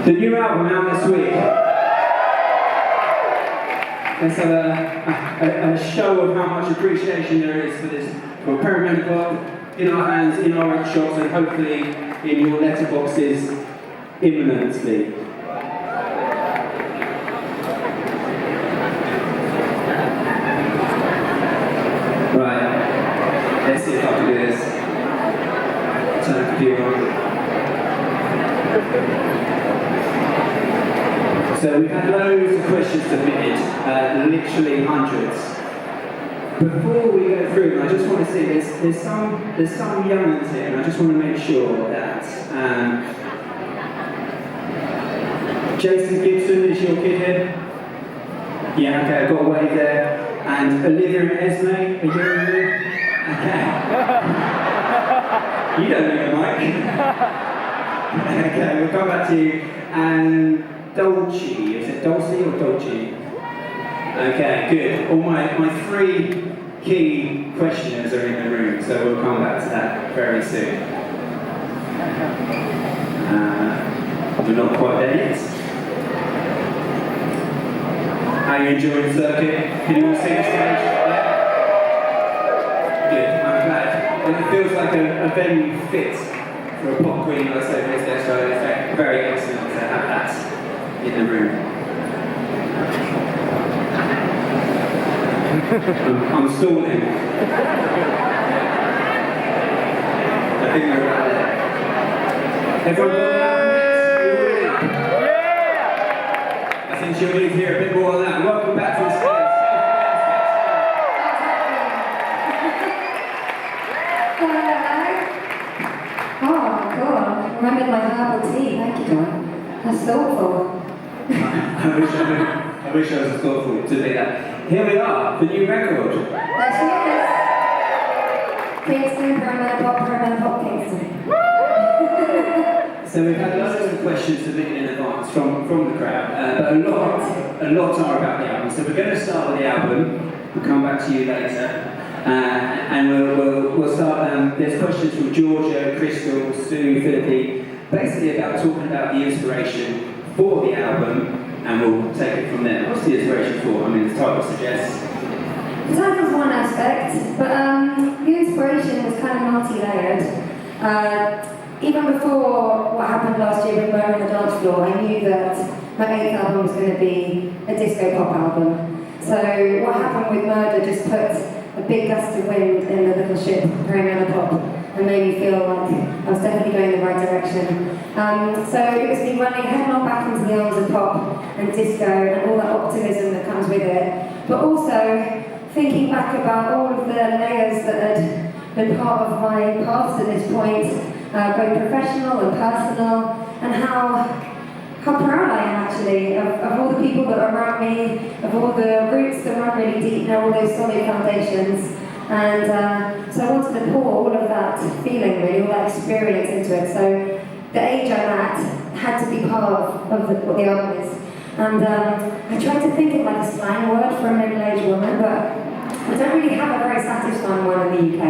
The new album out this week. Let's have a show of how much appreciation there is for this, for Perimenopop in our hands, in our shops, and hopefully in your letterboxes imminently. Right, let's see if I can do this. Turn the computer on. So we've had loads of questions submitted, literally hundreds. Before we go through them, I just want to say there's some young ones here, and I just want to make sure that Jason Gibson is your kid here. Yeah, okay, I've got a wave there. And Olivia and Esme, are you in there? Okay. You don't need a mic. Okay, we'll come back to you. And Dolce, is it Dolce or Dolce? Okay, good. All my three key questioners are in the room, so we'll come back to that very soon. We're not quite there yet. How are you enjoying the circuit? Can you all see the stage? Yeah? Good, I'm glad. And it feels like a venue fit for a pop queen like Sophie Ellis-Bextor, so it's very excellent to have that in the room. I'm stalling. I think we're about there. Everyone got that? Yeah! I think she'll need to hear a bit more on that. Welcome back to the stage. Oh, God. Remembered my herbal tea. Thank you, John. That's thoughtful. I wish I was as thoughtful to do that. Here we are, the new record. There she is. Kingston, Perimenopop, Kingston. So we've had loads of questions submitted in advance from the crowd, but a lot are about the album. So we're going to start with the album. We'll come back to you later, and we'll start. There's questions from Georgia, Crystal, Sue, Philippi, basically about talking about the inspiration for the album. And we'll take it from there. What's the inspiration for? I mean, the title suggests. The title's one aspect, but the inspiration was kind of multi-layered. Even before what happened last year with Murder on the Dance Floor, I knew that my 8th album was going to be a disco pop album. So what happened with Murder just put a big gust of wind in the little ship, Perimenopop, and made me feel like I was definitely going in the right direction. So it was me running headlong back into the arms of pop and disco and all that optimism that comes with it, but also thinking back about all of the layers that had been part of my past to this point, both professional and personal, and how proud I am actually of all the people that are around me, of all the roots that run really deep now, all those solid foundations. And so I wanted to pour all of that feeling, really, all that experience into it. So the age I'm at had to be part of what the album is. And I tried to think of like a slang word for a middle-aged woman, but I don't really have a very satisfying one in the UK.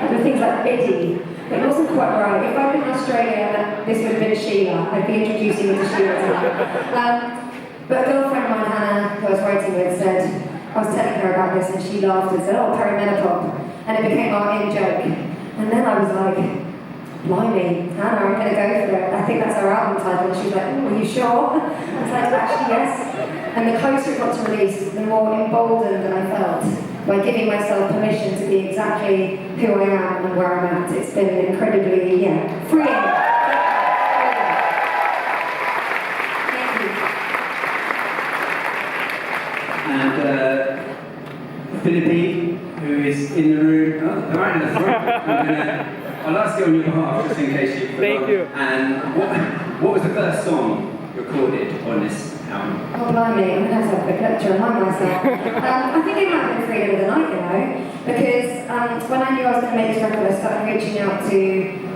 I do things like biddy, but it wasn't quite right. If I'd been in Australia, this would have been Sheila. I'd be introducing you to Sheila tonight. But a girlfriend of mine, Hannah, who I was writing with, said, I was telling her about this and she laughed and said, oh, Perimenopop. And it became our in-joke. And then I was like, blimey, Hannah, I'm going to go for it. I think that's our album title. And she was like, oh, are you sure? I was like, actually, yes. And the closer it got to release, the more emboldened I felt by giving myself permission to be exactly who I am and where I'm at. It's been incredibly, freeing. And Philippi, who is in the room, right in the front. I'll ask you on your behalf, just in case you forgot. Thank you. And what was the first song recorded on this album? Oh, blimey, I'm going to have to have a quick lecture and remind myself. I think it might have been Freedom of the Night, because when I knew I was going to make this record, I started reaching out to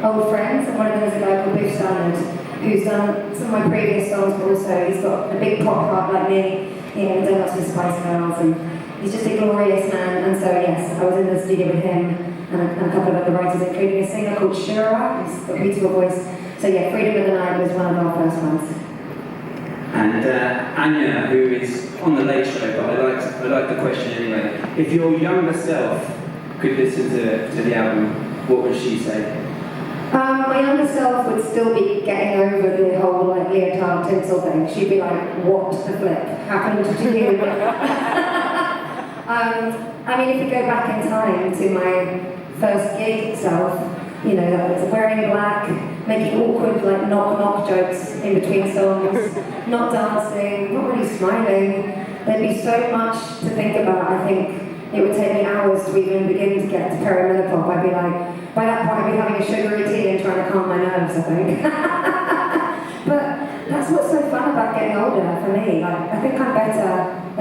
old friends, and one of them is a guy called Biff Stannard, who's done some of my previous songs, but also he's got a big pop heart like me. Done lots with Spice Girls, and he's just a glorious man. And so yes, I was in the studio with him and a couple of other writers, including a singer called Shura, who's got a beautiful voice. So yeah, Freedom of the Night was one of our first ones. And Anya, who is on the Late Show, but I like the question anyway. If your younger self could listen to the album, what would she say? My younger self would still be getting over the whole like leotard tinsel thing. She'd be like, what the flip happened to you? I mean, if you go back in time to my first gig self, you know, that was wearing black, making awkward like knock-knock jokes in between songs, not dancing, not really smiling. There'd be so much to think about. I think it would take me hours to even begin to get to perimenopause. I'd be like, by that point I'd be having a sugary tea and trying to calm my nerves, I think. But that's what's so fun about getting older for me. Like, I think I'm better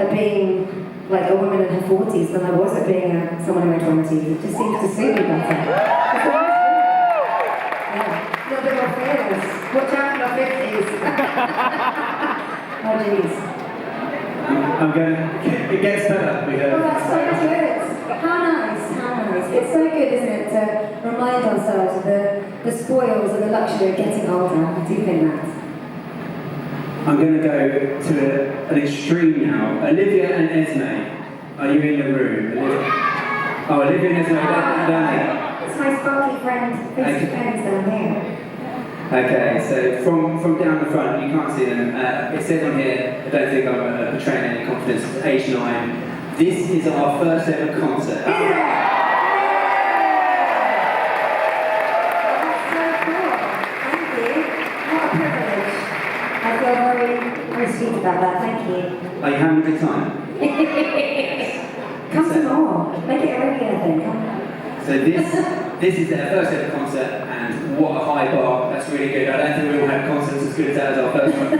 at being like a woman in her 40s than I was at being someone in my 20s. It just seems to suit me better. Yeah, a little bit more fearless. Watch out for your 50s. Oh jeez. I'm going, it gets better. Oh, that's so good. How nice, how nice. It's so good, isn't it, to remind ourselves of the spoils and the luxury of getting older. I do think that. I'm going to go to an extreme now. Olivia and Esme, are you in the room? Olivia and Esme, down It's my sparky friend, face to face down here. Okay, so from down the front, you can't see them. It says on here, I don't think I'm portraying any confidence, age 9. This is our first ever concert. Very sweet about that, thank you. Are you having a good time? Come some more. Make it a regular thing. So this is their first ever concert, and what a high bar. That's really good. I don't think we all had concerts as good as that as our first one.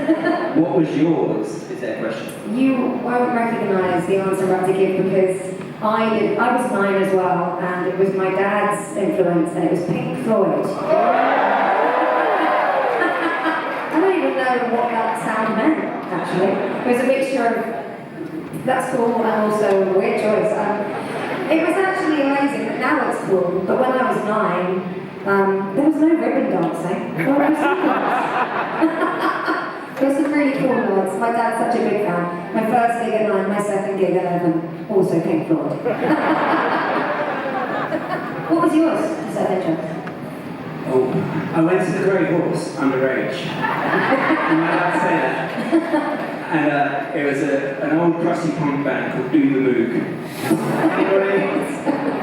What was yours, is their question? You won't recognise the answer I'm about to give because I was 9 as well, and it was my dad's influence, and it was Pink Floyd. I don't even know what that sound meant, actually. It was a mixture of, that's cool, and also a weird choice. It was actually amazing, but now it's cool. But when I was 9, there was no ribbon dancing. There was There were some really cool nights. My dad's such a big fan. My first gig at 9, my second gig at 11, also Pink Floyd. What was yours? Is that interest? Oh, I went to the Grey Horse underage. Am I allowed to say that? And it was an old crusty punk band called Do the Moog.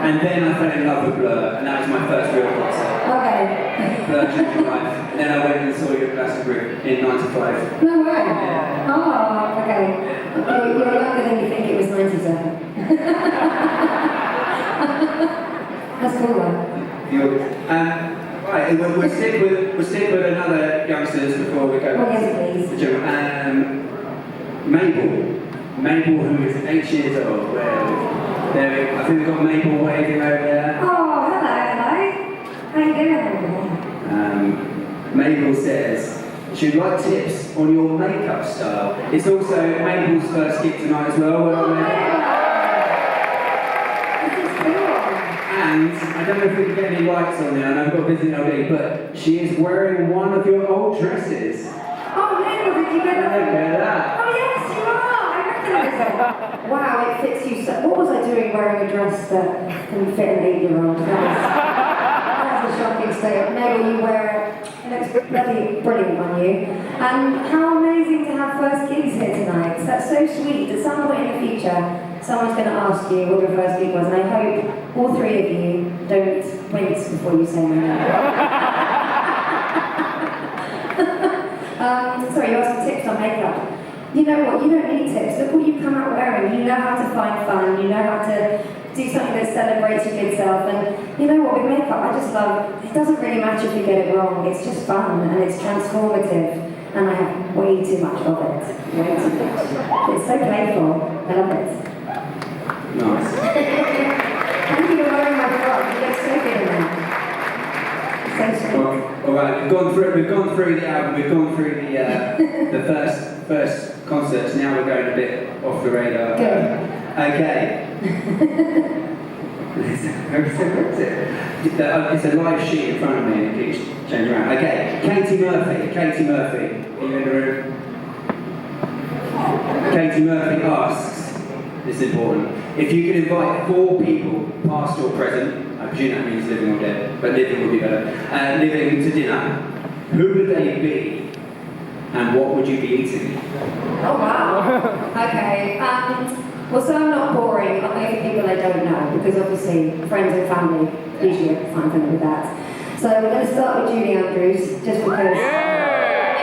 And then I fell in love with Blur, and that was my first real concert. Okay. Blur changed my life. And then I went and saw you at Glastonbury in '95. No way. Yeah. Oh, okay. You're younger than you think it was 97. That's cool though. Right, we'll stick with another youngsters before we go. Oh, yes, please. Mabel, who is 8 years old. I think we've got Mabel waving over there. Oh, hello. How you doing? Mabel says she'd like tips on your makeup style. It's also Mabel's first gig tonight as well. And I don't know if we can get any lights on there, and I've got a busy LD, but she is wearing one of your old dresses. Oh, Mabel, did you get that? Look at that. Oh, yes, you are. I recognise it. Wow, it fits you so. What was I doing wearing a dress that didn't fit an 8-year-old? That's a shocking state. Mabel, you wear it. It looks bloody brilliant on you. And how amazing to have first gigs here tonight. That's so sweet. At some point in the future, someone's going to ask you what your first gig was, and I hope all 3 of you don't wince before you say my name. Sorry, you asked for tips on makeup. You know what? You don't need tips. Look what you've come out wearing. You know how to find fun. You know how to do something that celebrates your good self. And you know what? With makeup, I just love. It doesn't really matter if you get it wrong. It's just fun and it's transformative. And I have way too much of it. Way too much. It's so playful. I love it. Nice. Thank you for wearing my frock. You look so good in that. So sweet. All right, we've gone through the album. We've gone through the first concerts. Now we're going a bit off the radar. Good. Okay. It's a live sheet in front of me and it keeps changing around. Okay, Katie Murphy. Are you in the room? Katie Murphy asks, this is important, if you could invite 4 people, past or present, I presume that means living or dead, but living would be better, living to dinner, who would they be and what would you be eating? Oh wow. Okay. Well, so I'm not boring. I'll go for people I don't know because obviously friends and family usually find something with that. So we're going to start with Julie Andrews just because.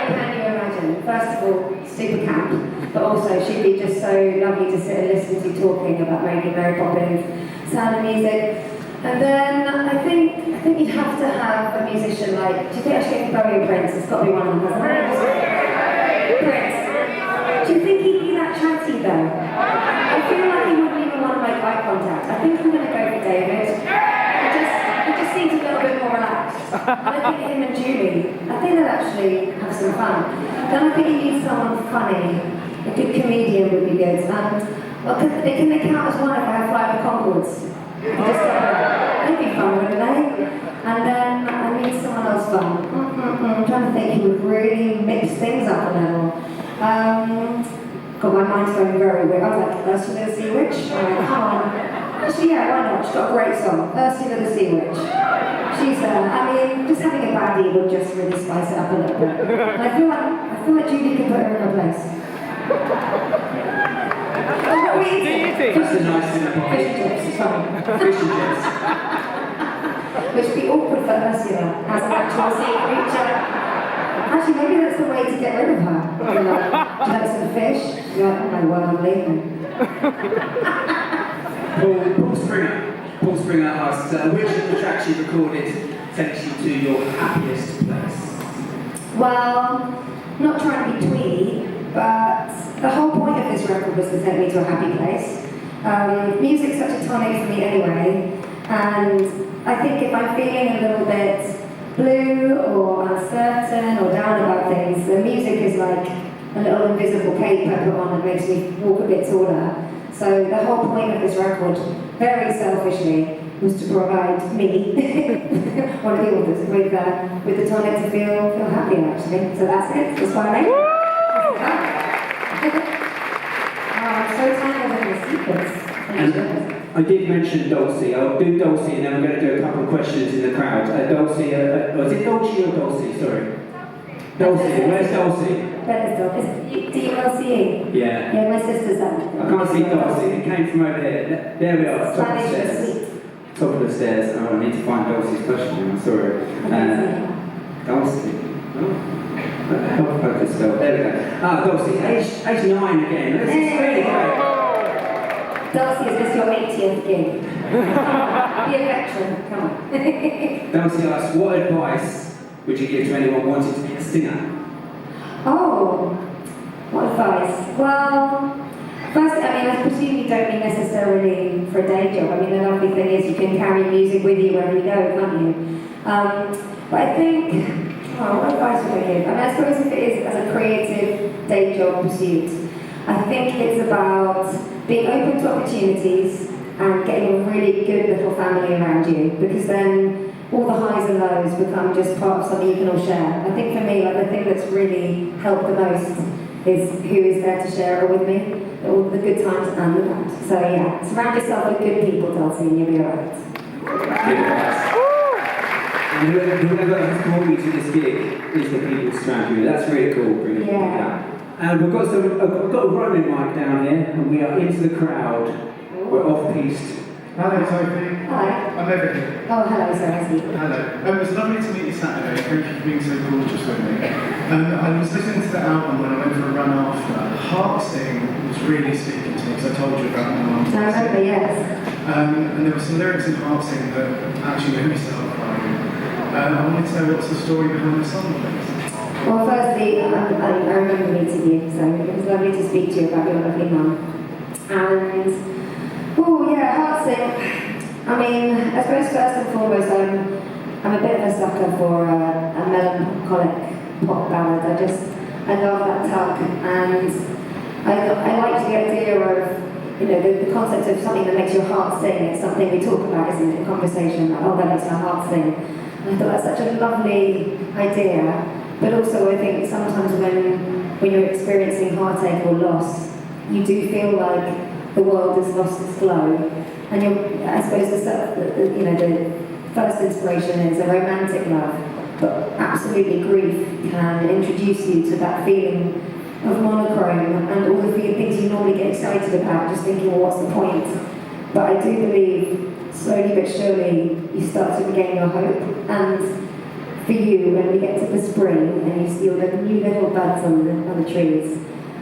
Can you imagine? First of all, super camp, but also she'd be just so lovely to sit and listen to talking about making Mary Poppins, Sound of Music. And then I think you'd have to have a musician like, do you think I should get Bowie and Prince? It's got to be one of them, hasn't it? Prince. Do you think he'd be that chatty though? I feel like he wouldn't even want to make eye contact. I think I'm going to go for David. He just seems a little bit more relaxed. And I think him and Julie, I think they'll actually have some fun. Then I think you need someone funny. A good comedian would be good. Well, can they count as one if I have Flight of the Conchords? They'd be fun, wouldn't they? And then I need someone else fun. I'm trying to think who would really mix things up a little. God, my mind's going very weird. I was like, Ursula the Sea Witch? Come on. Actually, yeah, why not? She's got a great song. Ursula the Sea Witch. She's, just having a baddie would just really spice it up a little bit. And I feel like Julie can put her in her place. Oh, what are we eating? That's a nice dinner party. Fish and chips, it's fine. Fish and chips. Which would be awkward for Ursula as an actual sea creature. Actually, maybe that's the way to get rid of her. You're like, do you like some fish? You're like, oh my word, I'm leaving. Paul Springer asks, which of the tracks you recorded takes you to your happiest place? Well, not trying to be twee, but the whole point of this record was to take me to a happy place. Music's such a tonic for me anyway, and I think if I'm feeling a little bit blue or uncertain or down about things, the music is like a little invisible cape I put on that makes me walk a bit taller. So the whole point of this record, very selfishly, was to provide me, one of the authors, with the tonic to feel happy actually. So that's it. That's why I made it. I'm so tired of the secrets. I did mention Dulcie. I'll do Dulcie and then we're going to do a couple of questions in the crowd. Dulcie, was it Dulcie or Dulcie? Sorry. Dulcie, where's Dulcie? D-U-L-C-E? Yeah. Yeah, my sister's that. I can't see Dulcie, it came from over there. There we are, top of the stairs. Top of the stairs. Oh, I need to find Dulcie's question, I'm sorry. Dulcie. Help focus spell. There we go. Dulcie, age 9 again. This is really great. Dulcie, is this your 80th gig? Be a veteran, come on. Dulcie asks, what advice would you give to anyone wanting to be a singer? Oh, what advice? Well, first, I presume you don't mean necessarily for a day job. The lovely thing is you can carry music with you wherever you go, can't you? But I think, what advice would I give? I suppose if it is as a creative day job pursuit, I think it's about being open to opportunities and getting a really good little family around you, because then all the highs and lows become just part of something you can all share. I think for me, the thing that's really helped the most is who is there to share it with me, all the good times and the bad. So yeah, surround yourself with good people, Dulcie, and you'll be alright. And whoever has called you to this gig is the people surround you. That's really cool, brilliant. Yeah. And we've got a roaming mic down here, and we are into the crowd. We're off-piste. Hello, Sophie. Hi. I'm everything. Oh, hello, Sophie. Hello. It was lovely to meet you Saturday. Thank you for being so gorgeous with me. I was listening to the album when I went for a run after. Heart Sing was really speaking to me, because I told you about my mum. I remember, yes. And there were some lyrics in Heart Sing that actually made me start crying. I wanted to know what's the story behind the song, please. Well, firstly, I remember meeting you, so it was lovely to speak to you about your lovely mum. And oh yeah, Heart Sing. I suppose first and foremost, I'm a bit of a sucker for a melancholic pop ballad. I love that tug, and I like the idea of the concept of something that makes your heart sing. It's something we talk about, isn't it, in conversation? Like, oh, that makes my heart sing. And I thought that's such a lovely idea. But also, I think sometimes when you're experiencing heartache or loss, you do feel like the world has lost its glow. And I suppose the first inspiration is a romantic love, but absolutely grief can introduce you to that feeling of monochrome and all the things you normally get excited about, just thinking, well, what's the point? But I do believe, slowly but surely, you start to regain your hope. And for you, when we get to the spring and you see all the new little buds on the trees,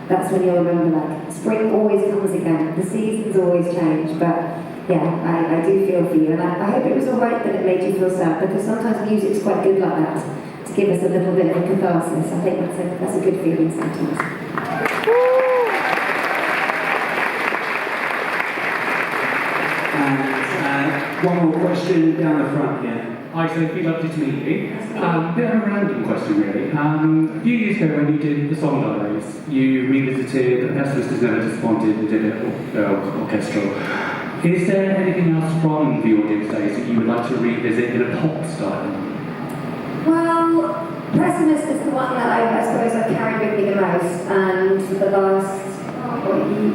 that's when you'll remember, like, spring always comes again. The seasons always change, but yeah, I do feel for you. And I hope it was alright that it made you feel sad, because sometimes music's quite good like that, to give us a little bit of a catharsis. I think that's a good feeling sometimes. And one more question down the front here. Hi Sophie, lovely to meet you. Bit of a random question really. A few years ago when you did the Song Diaries, you revisited The Pessimist Is Never Disappointed and did it orchestral. Is there anything else from the audience days that you would like to revisit in a pop style? Well, Pessimist is the one that I suppose I've carried with me the most, and for the last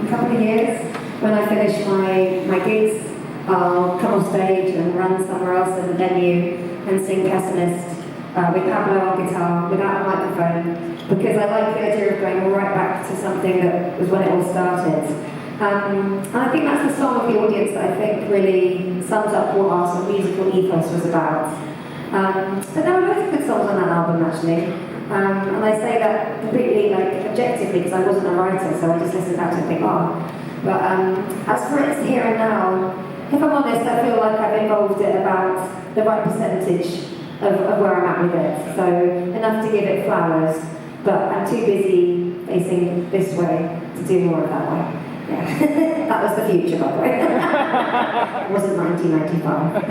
couple of years, when I finish my gigs, I'll come off stage and run somewhere else in the venue and sing Pessimist with Pablo on guitar, without a microphone, because I like the idea of going right back to something that was when it all started. And I think that's the song of the audience that I think really sums up what our sort of musical ethos was about. But there were loads of good songs on that album actually. And I say that completely objectively because I wasn't a writer, so I just listened back to it and think, oh. But as for It's Here and Now, if I'm honest, I feel like I've involved it about the right percentage of where I'm at with it. So enough to give it flowers, but I'm too busy facing this way to do more of that way. Yeah. That was the future, by the way. It wasn't 1995.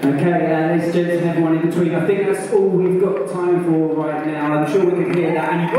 Okay, ladies and gents and everyone in between, I think that's all we've got time for right now. I'm sure we can hear that. And you